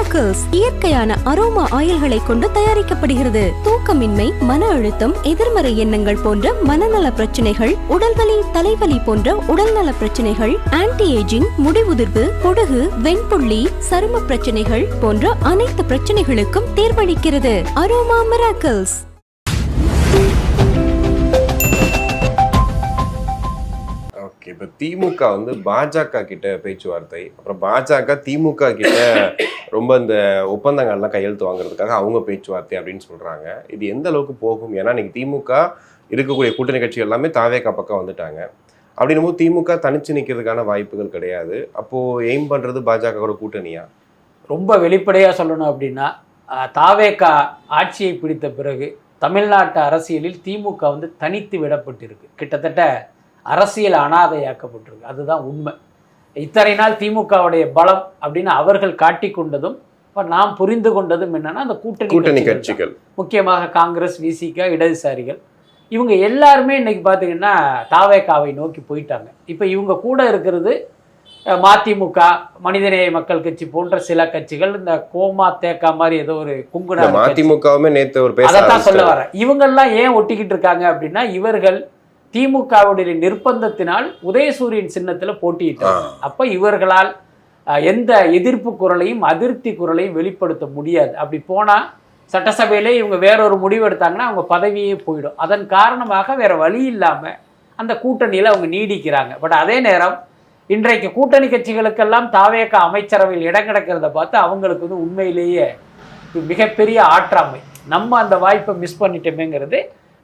Miracles இயற்கையான aroma ஆயில்களை கொண்டு தயாரிக்கப்படுகிறது. தூக்கமின்மை, மன அழுத்தம், எதிர்மறை எண்ணங்கள் போன்ற மனநல பிரச்சனைகள், உடல்வலி, தலைவலி போன்ற உடல்நல பிரச்சனைகள், ஆன்டி ஏஜிங், முடிவுதிர்வு, பொடுகு, வெண்புள்ளி, சரும பிரச்சனைகள் போன்ற அனைத்து பிரச்சனைகளுக்கும் தீர்வளிக்கிறது. Aroma miracles. இப்போ திமுக பாஜக கிட்ட பேச்சுவார்த்தை, அப்புறம் பாஜக திமுக கிட்ட ரொம்ப இந்த ஒப்பந்தங்கள்லாம் கையெழுத்து வாங்குறதுக்காக அவங்க பேச்சுவார்த்தை அப்படின்னு சொல்றாங்க. இது எந்த அளவுக்கு போகும்? ஏன்னா இன்னைக்கு திமுக இருக்கக்கூடிய கூட்டணி கட்சி எல்லாமே தாவேகா பக்கம் வந்துட்டாங்க. அப்படின்னும் போது திமுக தனிச்சு நிற்கிறதுக்கான வாய்ப்புகள் கிடையாது. அப்போ எய்ம் பண்றது பாஜக கூட்டணியா? ரொம்ப வெளிப்படையா சொல்லணும் அப்படின்னா, தாவேகா ஆட்சியை பிடித்த பிறகு தமிழ்நாட்டு அரசியலில் திமுக தனித்து விடப்பட்டிருக்கு. கிட்டத்தட்ட அரசியல் அனாதையாக்கப்பட்டிருக்கு. அதுதான் உண்மை. இத்தனை நாள் திமுகவுடைய பலம் அப்படின்னு அவர்கள் காட்டி கொண்டதும் இப்போ நாம் புரிந்து கொண்டதும் என்னன்னா, அந்த கூட்டணி கட்சிகள், முக்கியமாக காங்கிரஸ், விசிக, இடதுசாரிகள், இவங்க எல்லாருமே இன்னைக்கு பார்த்தீங்கன்னா தாவேகாவை நோக்கி போயிட்டாங்க. இப்போ இவங்க கூட இருக்கிறது மதிமுக, மனிதநேய மக்கள் கட்சி போன்ற சில கட்சிகள், இந்த கோமா தேக்கா மாதிரி ஏதோ ஒரு குங்குண மதிமுகவுமே நேற்று ஒரு அதைத்தான் சொல்ல வர. இவங்கெல்லாம் ஏன் ஒட்டிக்கிட்டு இருக்காங்க அப்படின்னா, இவர்கள் திமுகவுடைய நிர்பந்தத்தினால் உதயசூரியன் சின்னத்தில் போட்டியிட்டாங்க. அப்போ இவர்களால் எந்த எதிர்ப்பு குரலையும் அதிருப்தி குரலையும் வெளிப்படுத்த முடியாது. அப்படி போனால் சட்டசபையிலே இவங்க வேறொரு முடிவு எடுத்தாங்கன்னா அவங்க பதவியே போயிடும். அதன் காரணமாக வேற வழி இல்லாமல் அந்த கூட்டணியில் அவங்க நீடிக்கிறாங்க. பட் அதே நேரம் இன்றைக்கு கூட்டணி கட்சிகளுக்கெல்லாம் தாவேகா அமைச்சரவையில் இடம் கிடக்கிறத பார்த்து அவங்களுக்கு உண்மையிலேயே மிகப்பெரிய ஆற்றாமை, நம்ம அந்த வாய்ப்பை மிஸ் பண்ணிட்டோமேங்கிறது.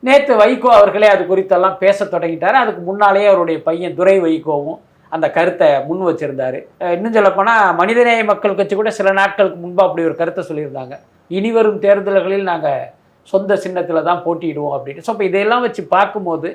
நேற்று வைகோ அவர்களே அது குறித்தெல்லாம் பேச தொடங்கிட்டாரு. அதுக்கு முன்னாலேயே அவருடைய பையன் துரை வைகோவும் அந்த கருத்தை முன் வச்சிருந்தாரு. இன்னும் சொல்லப்போனால் மனிதநேய மக்கள் கட்சி கூட சில நாட்களுக்கு முன்பு அப்படி ஒரு கருத்தை சொல்லியிருந்தாங்க, இனிவரும் தேர்தல்களில் நாங்கள் சொந்த சின்னத்தில் தான் போட்டியிடுவோம் அப்படின்னு. ஸோ இப்போ இதையெல்லாம் வச்சு பார்க்கும்போது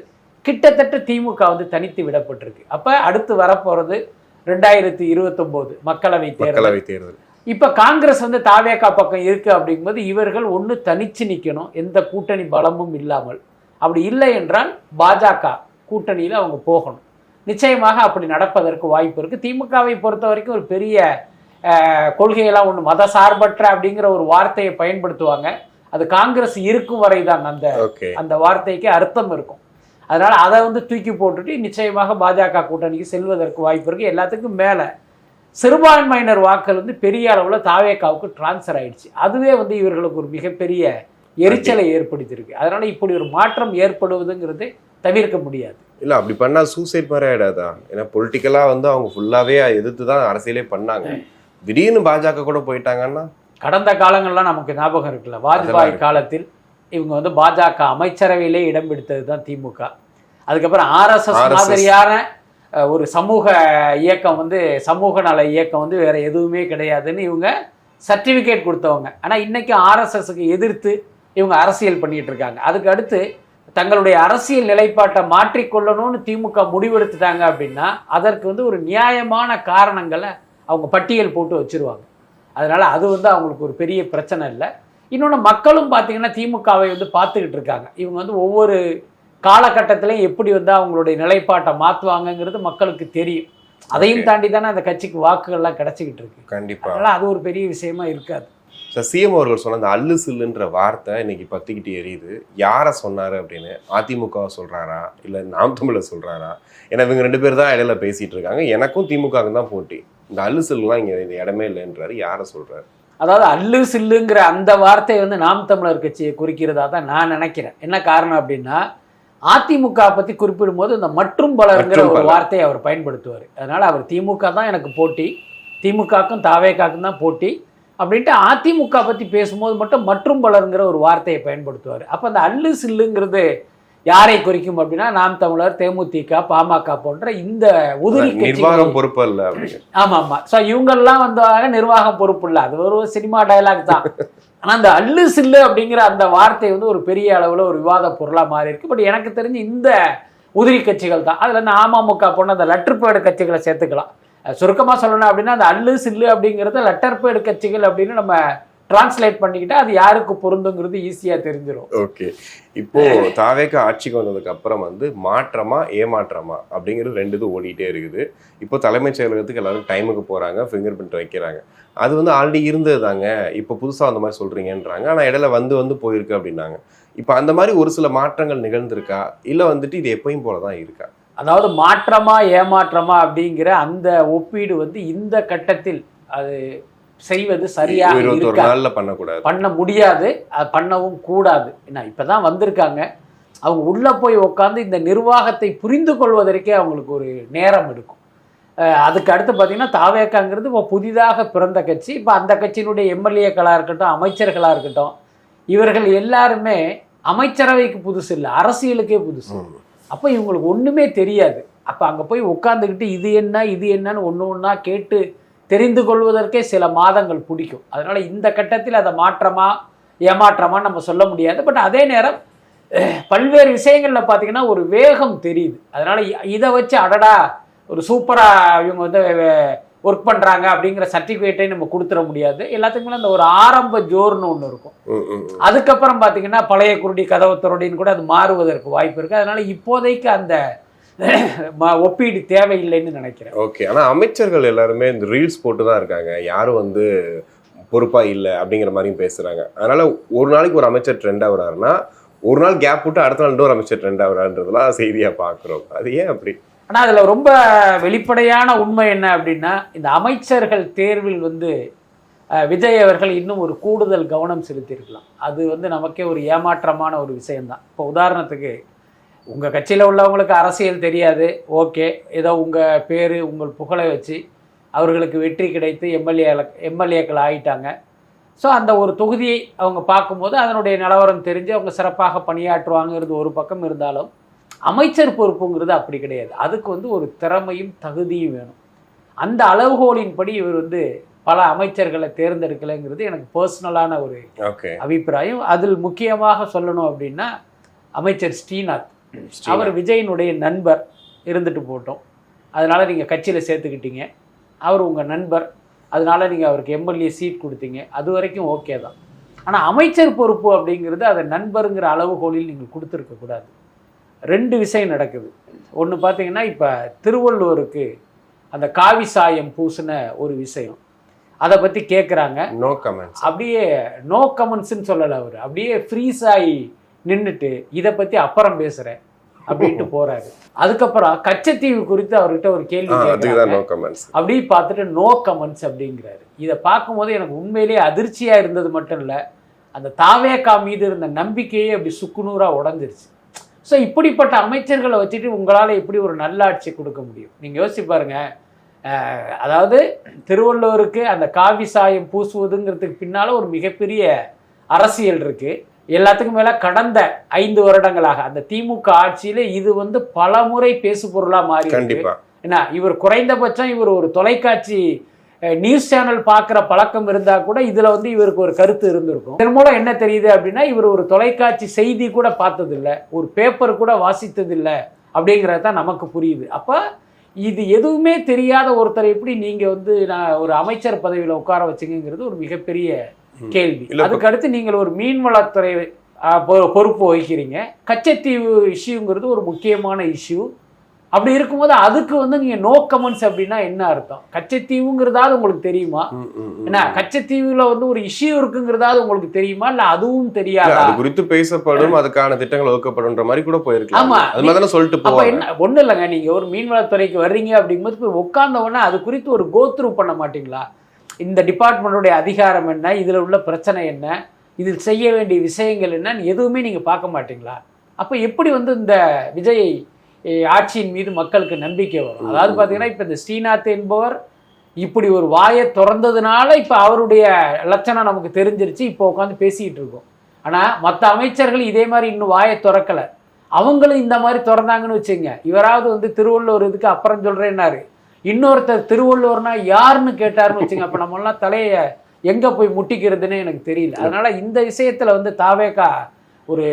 கிட்டத்தட்ட திமுக தனித்து விடப்பட்டிருக்கு. அப்போ அடுத்து வரப்போகிறது 2029 மக்களவை தேர்தல். இப்போ காங்கிரஸ் தாவேகா பக்கம் இருக்கு அப்படிங்கும்போது இவர்கள் ஒன்று தனிச்சு நிற்கணும், எந்த கூட்டணி பலமும் இல்லாமல். அப்படி இல்லை என்றால் பாஜக கூட்டணியில் அவங்க போகணும். நிச்சயமாக அப்படி நடப்பதற்கு வாய்ப்பு இருக்கு. திமுகவை பொறுத்த வரைக்கும் ஒரு பெரிய கொள்கையெல்லாம் ஒன்று மத சார்பற்ற அப்படிங்கிற ஒரு வார்த்தையை பயன்படுத்துவாங்க. அது காங்கிரஸ் இருக்கும் வரை தான் அந்த வார்த்தைக்கு அர்த்தம் இருக்கும். அதனால அதை தூக்கி போட்டுட்டு நிச்சயமாக பாஜக கூட்டணிக்கு செல்வதற்கு வாய்ப்பு இருக்கு. எல்லாத்துக்கும் மேலே சிறுபான்மையினர் வாக்கள் பெரிய அளவில் தாவேகாவுக்கு டிரான்ஸ்ஃபர் ஆயிடுச்சு. அதுவே இவர்களுக்கு ஒரு மிகப்பெரிய எரிச்சலை ஏற்படுத்தியிருக்கு. அதனால இப்படி ஒரு மாற்றம் ஏற்படுவதுங்கிறது தவிர்க்க முடியாது. இல்லை, அப்படி பண்ணால் சூசைட் மாதிரி ஆகிடாதா? ஏன்னா பொலிட்டிக்கலாக அவங்க ஃபுல்லாகவே எதிர்த்து தான் அரசியலே பண்ணாங்க. திடீர்னு பாஜக கூட போயிட்டாங்கன்னா, கடந்த காலங்கள்லாம் நமக்கு ஞாபகம் இருக்குல்ல, வாஜ்பாய் காலத்தில் இவங்க பாஜக அமைச்சரவையிலே இடம் பிடித்தது தான் திமுக. அதுக்கப்புறம் ஆர்எஸ்எஸ் மாதிரியான ஒரு சமூக இயக்கம் சமூக நல இயக்கம் வேற எதுவுமே கிடையாதுன்னு இவங்க சர்டிஃபிகேட் கொடுத்தவங்க. ஆனால் இன்னைக்கு ஆர்எஸ்எஸ்க்கு எதிர்த்து இவங்க அரசியல் பண்ணிட்டு இருக்காங்க. அதுக்கு அடுத்து தங்களுடைய அரசியல் நிலைப்பாட்டை மாற்றிக்கொள்ளணும்னு திமுக முடிவெடுத்துட்டாங்க அப்படின்னா அதற்கு ஒரு நியாயமான காரணங்களை அவங்க பட்டியல் போட்டு வச்சிருவாங்க. அதனால அது அவங்களுக்கு ஒரு பெரிய பிரச்சனை இல்லை. இன்னொன்று, மக்களும் பார்த்தீங்கன்னா திமுகவை பார்த்துக்கிட்டு இருக்காங்க. இவங்க ஒவ்வொரு காலகட்டத்திலையும் எப்படி அவங்களுடைய நிலைப்பாட்டை மாற்றுவாங்கங்கிறது மக்களுக்கு தெரியும். அதையும் தாண்டி தானே அந்த கட்சிக்கு வாக்குகள்லாம் கிடைச்சிக்கிட்டு இருக்கு. கண்டிப்பா. அதனால அது ஒரு பெரிய விஷயமா இருக்காது. சிஎம் அவர்கள் சொன்ன அந்த அல்லு சில்லுன்ற வார்த்தை இன்னைக்கு பத்திக்கிட்டு எரியுது. யாரை சொன்னாரு அப்படின்னு? அதிமுக சொல்றாரா இல்லை நாம் தமிழர் சொல்றாரா? ஏன்னா இவங்க 2 பேர் தான் இடையில பேசிட்டு இருக்காங்க. எனக்கும் திமுக தான் போட்டி. இந்த அல்லு சில்லுலாம் இங்க இடமே இல்லைன்றாரு. யாரை சொல்றாரு? அதாவது அல்லு சில்லுங்கிற அந்த வார்த்தை நாம் தமிழர் கட்சியை குறிக்கிறதா தான் நான் நினைக்கிறேன். என்ன காரணம் அப்படின்னா, அதிமுக பற்றி குறிப்பிடும் போது இந்த மற்றும் பலருங்கிற ஒரு வார்த்தையை அவர் பயன்படுத்துவார். அதனால அவர் திமுக தான் எனக்கு போட்டி, திமுகக்கும் தாவேகாக்கும் தான் போட்டி அப்படின்ட்டு அதிமுக பற்றி பேசும்போது மட்டும் மற்றும் பலருங்கிற ஒரு வார்த்தையை பயன்படுத்துவார். அப்போ அந்த அல்லு சில்லுங்கிறது யாரை குறிக்கும் அப்படின்னா, நாம் தமிழர், தேமுதிக, பாமக போன்ற இந்த உதிரி நிர்வாகம் பொறுப்பு இல்லை. ஆமா ஆமா. ஸோ இவங்கெல்லாம் நிர்வாகம் பொறுப்பு இல்லை. அது ஒரு சினிமா டயலாக் தான். ஆனால் அந்த அல்லு சில்லு அப்படிங்கிற அந்த வார்த்தை ஒரு பெரிய அளவில் ஒரு விவாத பொருளாக மாறி இருக்கு. பட் எனக்கு தெரிஞ்சு இந்த உதிரி கட்சிகள் தான். அதில் இந்த அமமுக போன அந்த லெட்டர்பேடு கட்சிகளை சேர்த்துக்கலாம். சுருக்கமாக சொல்லணும் அப்படின்னா, அந்த அல்லு சில்லு அப்படிங்கிறத லெட்டர்பேடு கட்சிகள் அப்படின்னு நம்ம டிரான்ஸ்லேட் பண்ணிக்கிட்டா அது யாருக்கு பொருந்துங்கிறது ஈஸியா தெரிஞ்சிடும். ஓகே, இப்போ தாவேக ஆட்சிக்கு வந்ததுக்கு அப்புறம் வந்து மாற்றமா ஏமாற்றமா அப்படிங்கிறது 2 இது ஓடிட்டே இருக்குது. இப்போ தலைமைச் செயலகத்துக்கு எல்லாரும் டைமுக்கு போறாங்க, ஃபிங்கர் பிரிண்ட் வைக்கிறாங்க. அது வந்து ஆல்ரெடி இருந்தது தாங்க, இப்போ புதுசா அந்த மாதிரி சொல்றீங்கன்றாங்க. ஆனா இடையில வந்து போயிருக்கு அப்படின்னாங்க. இப்போ அந்த மாதிரி ஒரு சில மாற்றங்கள் நிகழ்ந்திருக்கா, இல்ல வந்துட்டு இது எப்பயும் போலதான் இருக்கா? அதாவது மாற்றமா ஏமாற்றமா அப்படிங்கிற அந்த ஒப்பீடு வந்து இந்த கட்டத்தில் அது செய்வது சரியாக 21 நாள்ல பண்ணக்கூடாது, பண்ண முடியாது, அது பண்ணவும் கூடாது. ஏன்னா இப்பதான் வந்திருக்காங்க, அவங்க உள்ள போய் உட்காந்து இந்த நிர்வாகத்தை புரிந்து கொள்வதற்கே அவங்களுக்கு ஒரு நேரம் எடுக்கும். அதுக்கு அடுத்து பார்த்தீங்கன்னா தாவேகாங்கிறது இப்போ புதிதாக பிறந்த கட்சி. இப்போ அந்த கட்சியினுடைய எம்எல்ஏக்களாக இருக்கட்டும், அமைச்சர்களாக இருக்கட்டும், இவர்கள் எல்லாருமே அமைச்சரவைக்கு புதுசு இல்லை, அரசியலுக்கே புதுசு. அப்போ இவங்களுக்கு ஒன்றுமே தெரியாது. அப்போ அங்கே போய் உட்காந்துக்கிட்டு இது என்னன்னு ஒன்று ஒன்றா கேட்டு தெரிந்து கொள்வதற்கே சில மாதங்கள் பிடிக்கும். அதனால இந்த கட்டத்தில் அதை மாற்றமா ஏமாற்றமா நம்ம சொல்ல முடியாது. பட் அதே நேரம் பல்வேறு விஷயங்களில் பார்த்தீங்கன்னா ஒரு வேகம் தெரியுது. அதனால இதை வச்சு அடடா ஒரு சூப்பராக இவங்க வந்து ஒர்க் பண்ணுறாங்க அப்படிங்கிற சர்டிஃபிகேட்டை நம்ம கொடுத்துட முடியாது. எல்லாத்துக்குமே அந்த ஒரு ஆரம்ப ஜோர்னு ஒன்று இருக்கும். அதுக்கப்புறம் பார்த்தீங்கன்னா பழைய குருடி கதவு துறடின்னு கூட அது மாறுவதற்கு வாய்ப்பு இருக்குது. அதனால இப்போதைக்கு அந்த ஒப்பீடு தேவையில்லைன்னு நினைக்கிறேன். ஓகே, ஆனால் அமைச்சர்கள் எல்லாருமே இந்த ரீல்ஸ் போட்டு தான் இருக்காங்க, யாரும் வந்து பொறுப்பாக இல்லை அப்படிங்கிற மாதிரியும் பேசுகிறாங்க. அதனால ஒரு நாளைக்கு ஒரு அமைச்சர் ட்ரெண்ட் ஆகுறாருன்னா ஒரு நாள் கேப் விட்டு அடுத்த நாள் இன்னொரு அமைச்சர் ட்ரெண்ட் ஆகுறான்றதுலாம் செய்தியாக பார்க்குறோம். அது ஏன் அப்படி? ஆனால் அதில் ரொம்ப வெளிப்படையான உண்மை என்ன அப்படின்னா, இந்த அமைச்சர்கள் தேர்வில் வந்து விஜய் அவர்கள் இன்னும் ஒரு கூடுதல் கவனம் செலுத்தியிருக்கலாம். அது வந்து நமக்கே ஒரு ஏமாற்றமான ஒரு விஷயம்தான். இப்போ உதாரணத்துக்கு உங்கள் கட்சியில் உள்ளவங்களுக்கு அரசியல் தெரியாது, ஓகே, ஏதோ உங்கள் பேர் உங்கள் புகழை வச்சு அவர்களுக்கு வெற்றி கிடைத்து எம்எல்ஏக்கள் ஆகிட்டாங்க. ஸோ அந்த ஒரு தொகுதியை அவங்க பார்க்கும்போது அதனுடைய நிலவரம் தெரிஞ்சு அவங்க சிறப்பாக பணியாற்றுவாங்கிறது ஒரு பக்கம் இருந்தாலும், அமைச்சர் பொறுப்புங்கிறது அப்படி கிடையாது. அதுக்கு வந்து ஒரு திறமையும் தகுதியும் வேணும். அந்த அளவுகோலின்படி இவர் வந்து பல அமைச்சர்களை தேர்ந்தெடுக்கலைங்கிறது எனக்கு பர்சனலான ஒரு அபிப்பிராயம். அதில் முக்கியமாக சொல்லணும் அப்படின்னா அமைச்சர் ஸ்ரீநாத், அவர் விஜயினுடைய நண்பர், இருந்துட்டு போட்டோம். அதனால் நீங்கள் கட்சியில் சேர்த்துக்கிட்டீங்க, அவர் உங்கள் நண்பர், அதனால் நீங்கள் அவருக்கு எம்எல்ஏ சீட் கொடுத்தீங்க, அது வரைக்கும் ஓகே தான். ஆனால் அமைச்சர் பொறுப்பு அப்படிங்கிறது அதை நண்பருங்கிற அளவுகோலில் நீங்கள் கொடுத்துருக்கக்கூடாது. 2 விஷயம் நடக்குது. ஒன்று பார்த்தீங்கன்னா, இப்போ திருவள்ளுவருக்கு அந்த காவி சாயம் பூசின ஒரு விஷயம், அதை பற்றி கேட்குறாங்க. நோ கமெண்ட்ஸ், அப்படியே நோ கமெண்ட்ஸ்ன்னு சொல்லலை, அவர் அப்படியே ஃப்ரீஸ் ஆகி நின்றுட்டு இதை பற்றி அப்புறம் பேசுகிறேன் அப்படின்ட்டு போறாரு. அதுக்கப்புறம் கச்சத்தீவு குறித்து அவர்கிட்ட ஒரு கேள்வி அப்படி பார்த்துட்டு நோ கமெண்ட்ஸ் அப்படிங்கிறாரு. இதை பார்க்கும்போது எனக்கு உண்மையிலேயே அதிர்ச்சியா இருந்தது மட்டும் இல்லை, அந்த தாவேகா மீது இருந்த நம்பிக்கையே அப்படி சுக்குநூறா உடஞ்சிருச்சு. ஸோ இப்படிப்பட்ட அமைச்சர்களை வச்சுட்டு உங்களால் எப்படி ஒரு நல்லாட்சி கொடுக்க முடியும்? நீங்கள் யோசிச்சு பாருங்க. அதாவது திருவள்ளுவருக்கு அந்த காவி சாயம் பூசுவதுங்கிறதுக்கு பின்னால் ஒரு மிகப்பெரிய அரசியல் இருக்குது. எல்லாத்துக்கும் மேலே கடந்த 5 வருடங்களாக அந்த திமுக ஆட்சியில் இது வந்து பல முறை பேசு பொருளாக மாறி இருக்கு. ஏன்னா இவர் குறைந்தபட்சம் இவர் ஒரு தொலைக்காட்சி நியூஸ் சேனல் பார்க்குற பழக்கம் இருந்தால் கூட இதில் வந்து இவருக்கு ஒரு கருத்து இருந்திருக்கும். இதன் மூலம் என்ன தெரியுது அப்படின்னா, இவர் ஒரு தொலைக்காட்சி செய்தி கூட பார்த்ததில்லை, ஒரு பேப்பர் கூட வாசித்ததில்லை அப்படிங்கிறது தான் நமக்கு புரியுது. அப்போ இது எதுவுமே தெரியாத ஒருத்தரை எப்படி நீங்கள் வந்து நான் ஒரு அமைச்சர் பதவியில் உட்கார வச்சுங்கிறது ஒரு மிகப்பெரிய கேள்வி. அதுக்கு அடுத்து நீங்கள் ஒரு மீன்வளத்துறை பொறுப்பு வகிக்கிறீங்க. கச்சத்தீவு இஷ்யூங்கிறது ஒரு முக்கியமான இஷ்யூ. அப்படி இருக்கும்போது அதுக்கு வந்து நீங்க நோ கமெண்ட்ஸ் அப்படின்னா என்ன அர்த்தம்? கச்சத்தீவுங்கிறதாவது உங்களுக்கு தெரியுமா? ஏன்னா கச்சத்தீவுல வந்து ஒரு இஷ்யூ இருக்குங்கிறதாவது உங்களுக்கு தெரியுமா, இல்ல அதுவும் தெரியாது? அது குறித்து பேசப்படும், அதுக்கான திட்டங்கள் வகுக்கப்படும்ன்ற மாதிரி கூட போயிருக்கலாம். ஆமா, அது மாதிரி தானே சொல்லிட்டு போவாங்க. என்ன ஒண்ணு இல்லைங்க, நீங்க ஒரு மீன்வளத்துறைக்கு வர்றீங்க அப்படிங்கும்போது போய் உட்கார்ந்த உடனே அது குறித்து ஒரு கோத்ரூ பண்ண மாட்டீங்களா? இந்த டிபார்ட்மெண்ட்டுடைய அதிகாரம் என்ன, இதுல உள்ள பிரச்சனை என்ன, இதில் செய்ய வேண்டிய விஷயங்கள் என்னன்னு எதுவுமே நீங்க பார்க்க மாட்டீங்களா? அப்ப எப்படி வந்து இந்த விஜய் ஆட்சியின் மீது மக்களுக்கு நம்பிக்கை வரும்? அதாவது பார்த்தீங்கன்னா இப்போ இந்த ஸ்ரீநாத் என்பவர் இப்படி ஒரு வாயை திறந்ததுனால இப்போ அவருடைய லட்சணம் நமக்கு தெரிஞ்சிருச்சு, இப்போ உட்காந்து பேசிக்கிட்டு இருக்கோம். ஆனால் மற்ற அமைச்சர்கள் இதே மாதிரி இன்னும் வாயை திறக்கலை. அவங்களும் இந்த மாதிரி திறந்தாங்கன்னு வச்சுங்க, இவராவது வந்து திருவள்ளுவர் இதுக்கு அப்புறம் சொல்கிறேன்னாரு, இன்னொருத்தர் திருவள்ளுவர்னா யாருன்னு கேட்டாருன்னு வச்சுங்க, அப்போ நம்மளாம் தலையை எங்கே போய் முட்டிக்கிறதுன்னு எனக்கு தெரியல. அதனால் இந்த விஷயத்தில் வந்து தாவேகா ஒரு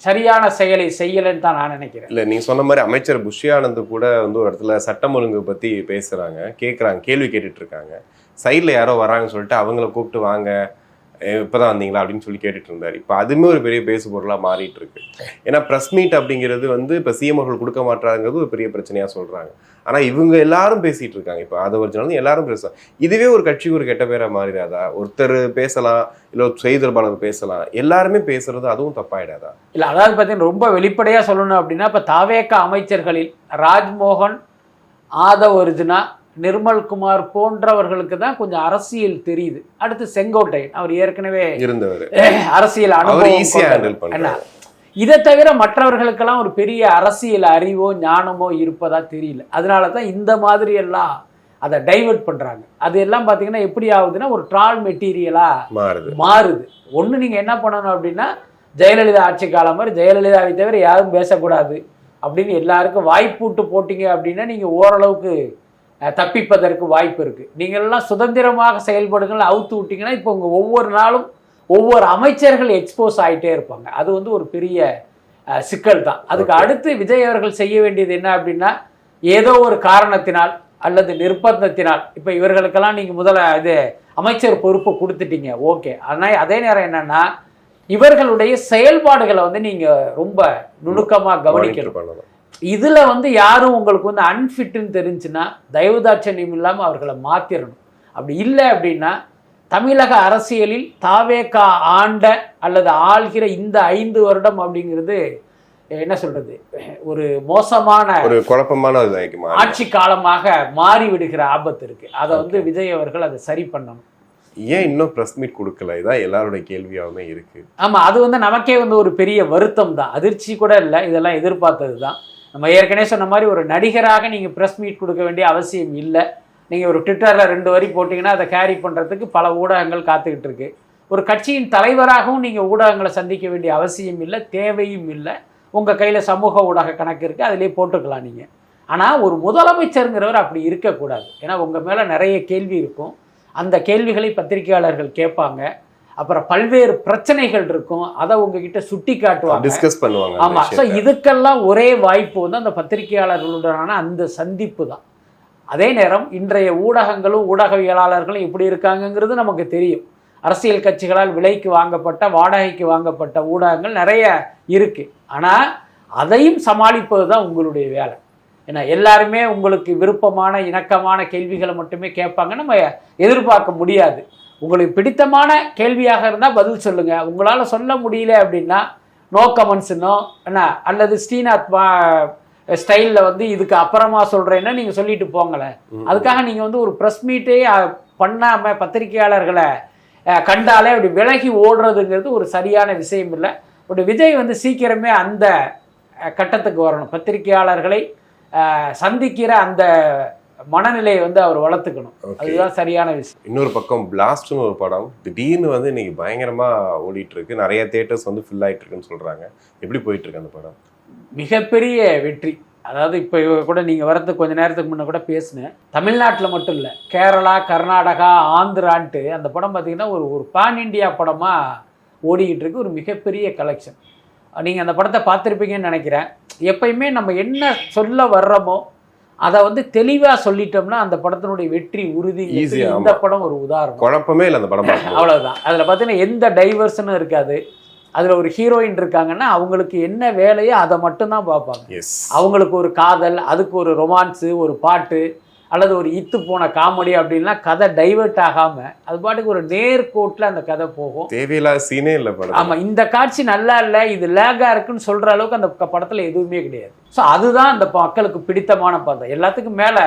சரியான செயலை செய்யலைன்னு தான் நான் நினைக்கிறேன். இல்லை, நீங்கள் சொன்ன மாதிரி அமைச்சர் புஷி ஆனந்த் கூட வந்து ஒரு இடத்துல சட்டம் ஒழுங்கு பற்றி பேசுகிறாங்க, கேட்குறாங்க, கேள்வி கேட்டுட்டு இருக்காங்க. சைடில் யாரோ வராங்கன்னு சொல்லிட்டு அவங்கள கூப்பிட்டு வாங்க, இப்பதான் வந்தீங்களா அப்படின்னு சொல்லி கேட்டுட்டு இருந்தாரு. இப்போ அதுவுமே ஒரு பெரிய பேசு பொருளா மாறிட்டு இருக்கு. ஏன்னா பிரஸ் மீட் அப்படிங்கிறது வந்து இப்போ சிஎம் அவர்கள் கொடுக்க மாட்டாங்கிறது ஒரு பெரிய பிரச்சனையா சொல்றாங்க. ஆனா இவங்க எல்லாரும் பேசிட்டு இருக்காங்க. இப்போ அது ஒரிஜினல் எல்லாரும் பேசுறாங்க. இதுவே ஒரு கட்சிக்கு ஒரு கெட்ட பேரா மாறிடாதா? ஒருத்தர் பேசலாம், இல்லை செய்தி தொடர்பாளர் பேசலாம், எல்லாருமே பேசுறது அதுவும் தப்பாயிடாதா? இல்லை, அதாவது பார்த்தீங்கன்னா ரொம்ப வெளிப்படையாக சொல்லணும் அப்படின்னா, இப்போ தாவேக அமைச்சர்களில் ராஜ்மோகன், ஆதவ் அர்ஜுனா, நிர்மல்குமார் போன்றவர்களுக்கு தான் கொஞ்சம் அரசியல் தெரியுது. அடுத்து செங்கோட்டையன், அவர் ஏற்கனவே இருந்தவர், அரசியல் அனுபவம். இதை தவிர மற்றவர்களுக்கெல்லாம் ஒரு பெரிய அரசியல் அறிவோ ஞானமோ இருப்பதா தெரியல. அதனால தான் இந்த மாதிரி எல்லாம் அதை டைவர்ட் பண்றாங்க. அது எல்லாம் பார்த்தீங்கன்னா எப்படி ஆகுதுன்னா ஒரு ட்ரால் மெட்டீரியலா மாறுது. ஒன்று நீங்க என்ன பண்ணணும் அப்படின்னா, ஜெயலலிதா ஆட்சி காலம் மாதிரி ஜெயலலிதாவை தவிர யாரும் பேசக்கூடாது அப்படின்னு எல்லாருக்கும் வாய்ப்பூட்டு போட்டீங்க அப்படின்னா நீங்க ஓரளவுக்கு தப்பிப்பதற்கு வாய்ப்பு இருக்கு. நீங்க எல்லாம் சுதந்திரமாக செயல்படுங்கள் அவுத்து விட்டீங்கன்னா இப்போ உங்க ஒவ்வொரு நாளும் ஒவ்வொரு அமைச்சர்கள் எக்ஸ்போஸ் ஆகிட்டே இருப்பாங்க. அது வந்து ஒரு பெரிய சிக்கல் தான். அதுக்கு அடுத்து விஜய் அவர்கள் செய்ய வேண்டியது என்ன அப்படின்னா, ஏதோ ஒரு காரணத்தினால் அல்லது நிர்பந்தத்தினால் இப்போ இவர்களுக்கெல்லாம் நீங்கள் முதல்ல இது அமைச்சர் பொறுப்பை கொடுத்துட்டீங்க, ஓகே. ஆனால் அதே நேரம் என்னன்னா இவர்களுடைய செயல்பாடுகளை வந்து நீங்கள் ரொம்ப நுணுக்கமாக கவனிக்கணும். இதில் வந்து யாரும் உங்களுக்கு வந்து அன்ஃபிட்டுன்னு தெரிஞ்சுன்னா தயவுதாட்சண்யம் இல்லாமல் அவர்களை மாற்றிடணும். அப்படி இல்லை அப்படின்னா தமிழக அரசியலில் தாவேகா ஆண்ட அல்லது ஆள்கிற இந்த 5 வருடம் அப்படிங்கிறது என்ன சொல்றது, ஒரு மோசமான ஒரு குழப்பமான ஆட்சி காலமாக மாறிவிடுகிற ஆபத்து இருக்கு. அதை வந்து விஜய் அவர்கள் அதை சரி பண்ணணும். ஏன் இன்னும் பிரஸ் மீட் கொடுக்கல? இதான் எல்லாருடைய கேள்வியாகவே இருக்கு. ஆமா, அது வந்து நமக்கே வந்து ஒரு பெரிய வருத்தம் தான், அதிர்ச்சி கூட இல்லை, இதெல்லாம் எதிர்பார்த்தது தான். நம்ம ஏற்கனவே சொன்ன மாதிரி ஒரு நடிகராக நீங்க பிரஸ் மீட் கொடுக்க வேண்டிய அவசியம் இல்லை. நீங்கள் ஒரு ட்விட்டரில் 2 வரி போட்டிங்கன்னா அதை கேரி பண்ணுறதுக்கு பல ஊடகங்கள் காத்துக்கிட்டு இருக்கு. ஒரு கட்சியின் தலைவராகவும் நீங்கள் ஊடகங்களை சந்திக்க வேண்டிய அவசியம் இல்லை, தேவையும் இல்லை. உங்கள் கையில் சமூக ஊடக கணக்கு இருக்குது, அதிலே போட்டுக்கலாம் நீங்கள். ஆனால் ஒரு முதலமைச்சருங்கிறவர் அப்படி இருக்கக்கூடாது. ஏன்னா உங்கள் மேலே நிறைய கேள்வி இருக்கும். அந்த கேள்விகளை பத்திரிகையாளர்கள் கேட்பாங்க. அப்புறம் பல்வேறு பிரச்சனைகள் இருக்கும், அதை உங்ககிட்ட சுட்டி காட்டுவாங்க, டிஸ்கஸ் பண்ணுவாங்க. ஆமாம். ஸோ இதுக்கெல்லாம் ஒரே வாய்ப்பு வந்து அந்த பத்திரிகையாளர்களுடனான அந்த சந்திப்பு தான். அதே நேரம் இன்றைய ஊடகங்களும் ஊடகவியலாளர்களும் எப்படி இருக்காங்கங்கிறது நமக்கு தெரியும். அரசியல் கட்சிகளால் விலைக்கு வாங்கப்பட்ட, வாடகைக்கு வாங்கப்பட்ட ஊடகங்கள் நிறைய இருக்கு. ஆனால் அதையும் சமாளிப்பது தான் உங்களுடைய வேலை. ஏன்னா எல்லாருமே உங்களுக்கு விருப்பமான இணக்கமான கேள்விகளை மட்டுமே கேட்பாங்க, நம்ம எதிர்பார்க்க முடியாது. உங்களுக்கு பிடித்தமான கேள்வியாக இருந்தால் பதில் சொல்லுங்க. உங்களால் சொல்ல முடியல அப்படின்னா நோ கமெண்ட்ஸ்னோ என்ன, அல்லது ஸ்ரீநாத் ஸ்டைலில் வந்து இதுக்கு அப்புறமா சொல்கிறேன்னா நீங்கள் சொல்லிட்டு போங்களேன். அதுக்காக நீங்கள் வந்து ஒரு ப்ரெஸ் மீட்டே பண்ணாமல் பத்திரிகையாளர்களை கண்டாலே அப்படி விலகி ஓடுறதுங்கிறது ஒரு சரியான விஷயம் இல்லை. ஒரு விஜய் வந்து சீக்கிரமே அந்த கட்டத்துக்கு வரணும். பத்திரிகையாளர்களை சந்திக்கிற அந்த மனநிலையை வந்து அவர் வளர்த்துக்கணும். அதுதான் சரியான விஷயம். இன்னொரு பக்கம் பிளாஸ்ட்னு ஒரு படம் திடீர்னு வந்து இன்னைக்கு பயங்கரமாக ஓடிட்டு இருக்கு, நிறைய தியேட்டர்ஸ் வந்து ஃபில் ஆகிட்டு இருக்குன்னு சொல்கிறாங்க. எப்படி போயிட்டு இருக்கு அந்த படம்? மிகப்பெரிய வெற்றி. அதாவது இப்போ கூட நீங்கள் வரதுக்கு கொஞ்சம் நேரத்துக்கு முன்னே கூட பேசினேன், தமிழ்நாட்டில் மட்டும் இல்லை, கேரளா, கர்நாடகா, ஆந்திரான்ட்டு அந்த படம் பார்த்திங்கன்னா ஒரு பேன் இண்டியா படமாக ஓடிக்கிட்டு இருக்கு. ஒரு மிகப்பெரிய கலெக்ஷன். நீங்கள் அந்த படத்தை பார்த்துருப்பீங்கன்னு நினைக்கிறேன். எப்பயுமே நம்ம என்ன சொல்ல வர்றோமோ அதை வந்து தெளிவாக சொல்லிட்டோம்னா அந்த படத்தினுடைய வெற்றி உறுதி. இந்த படம் ஒரு உதாரணம். குழப்பமே இல்லை அந்த படம், அவ்வளோதான். அதில் பார்த்தீங்கன்னா எந்த டைவர்ஷனும் இருக்காது. அதில் ஒரு ஹீரோயின் இருக்காங்கன்னா அவங்களுக்கு என்ன வேலையோ அதை மட்டும்தான் பார்ப்பாங்க. அவங்களுக்கு ஒரு காதல், அதுக்கு ஒரு ரொமான்ஸு, ஒரு பாட்டு, அல்லது ஒரு இத்து போன காமெடி அப்படின்னா கதை டைவர்ட் ஆகாமல் அது பாட்டுக்கு ஒரு நேர்கோட்டில் அந்த கதை போகும். தேவையில்லாத சீனே இல்லை படம். ஆமாம், இந்த காட்சி நல்லா இல்லை, இது லேகாக இருக்குன்னு சொல்கிற அளவுக்கு அந்த படத்தில் எதுவுமே கிடையாது. ஸோ அதுதான் அந்த மக்களுக்கு பிடித்தமான படம். எல்லாத்துக்கும் மேலே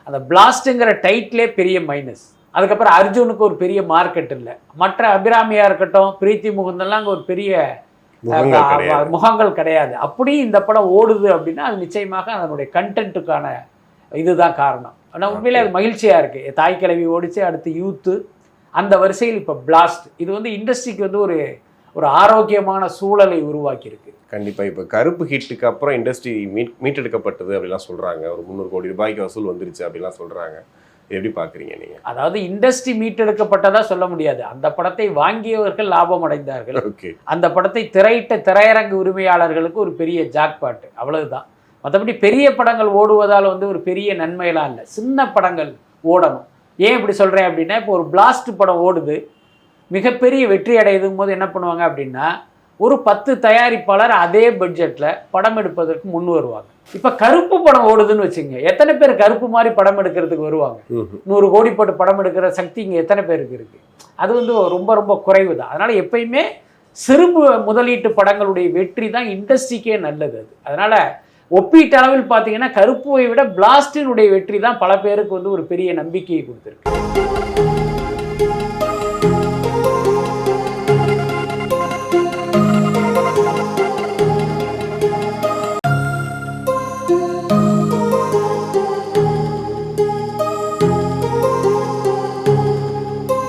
அந்த பிளாஸ்ட்டுங்கிற டைட்டிலே பெரிய மைனஸ். அதுக்கப்புறம் அர்ஜுனுக்கு ஒரு பெரிய மார்க்கெட் இல்லை. மற்ற அபிராமியா இருக்கட்டும், பிரீத்தி முகுந்தெல்லாம் அங்கே ஒரு பெரிய முகங்கள் கிடையாது. அப்படி இந்த படம் ஓடுது அப்படின்னா அது நிச்சயமாக அதனுடைய கண்டென்ட்டுக்கான இதுதான் காரணம். ஆனால் உண்மையிலே அது மகிழ்ச்சியாக இருக்குது. தாய் கிழவி ஓடிச்சு, அடுத்து யூத்து, அந்த வரிசையில் இப்போ பிளாஸ்ட். இது வந்து இண்டஸ்ட்ரிக்கு வந்து ஒரு ஆரோக்கியமான சூழலை உருவாக்கியிருக்கு. கண்டிப்பாக. இப்போ கருப்பு ஹிட்டுக்கு அப்புறம் இண்டஸ்ட்ரி மீட்டெடுக்கப்பட்டது அப்படிலாம் சொல்கிறாங்க. ஒரு 300 கோடி ரூபாய்க்கு வசூல் வந்துருச்சு அப்படிலாம் சொல்கிறாங்க. எப்படி பார்க்குறீங்க நீங்கள்? அதாவது இண்டஸ்ட்ரி மீட்டெடுக்கப்பட்டதா சொல்ல முடியாது. அந்த படத்தை வாங்கியவர்கள் லாபம் அடைந்தார்கள். அந்த படத்தை திரையிட்ட திரையரங்கு உரிமையாளர்களுக்கு ஒரு பெரிய ஜாக்பாட், அவ்வளவுதான். மற்றபடி பெரிய படங்கள் ஓடுவதால் வந்து ஒரு பெரிய நன்மையெல்லாம் இல்லை. சின்ன படங்கள் ஓடணும். ஏன் இப்படி சொல்கிறேன் அப்படின்னா, இப்போ ஒரு பிளாஸ்ட் படம் ஓடுது, மிகப்பெரிய வெற்றி அடையும் போது என்ன பண்ணுவாங்க அப்படின்னா ஒரு 10 தயாரிப்பாளர் அதே பட்ஜெட்ல படம் எடுப்பதற்கு முன் வருவாங்க. இப்ப கருப்பு படம் ஓடுதுன்னு வச்சுங்க, எத்தனை பேர் கருப்பு மாதிரி படம் எடுக்கிறதுக்கு வருவாங்க? 100 கோடி போட்டு படம் எடுக்கிற சக்தி இங்க எத்தனை பேருக்கு இருக்கு? அது வந்து ரொம்ப ரொம்ப குறைவு தான். அதனால எப்பயுமே சிறு முதலீட்டு படங்களுடைய வெற்றி தான் இண்டஸ்ட்ரிக்கே நல்லது. அது அதனால ஒப்பீட்டு அளவில் பார்த்தீங்கன்னா கருப்புவை விட பிளாஸ்டினுடைய வெற்றி தான் பல பேருக்கு வந்து ஒரு பெரிய நம்பிக்கையை கொடுத்துருக்கு.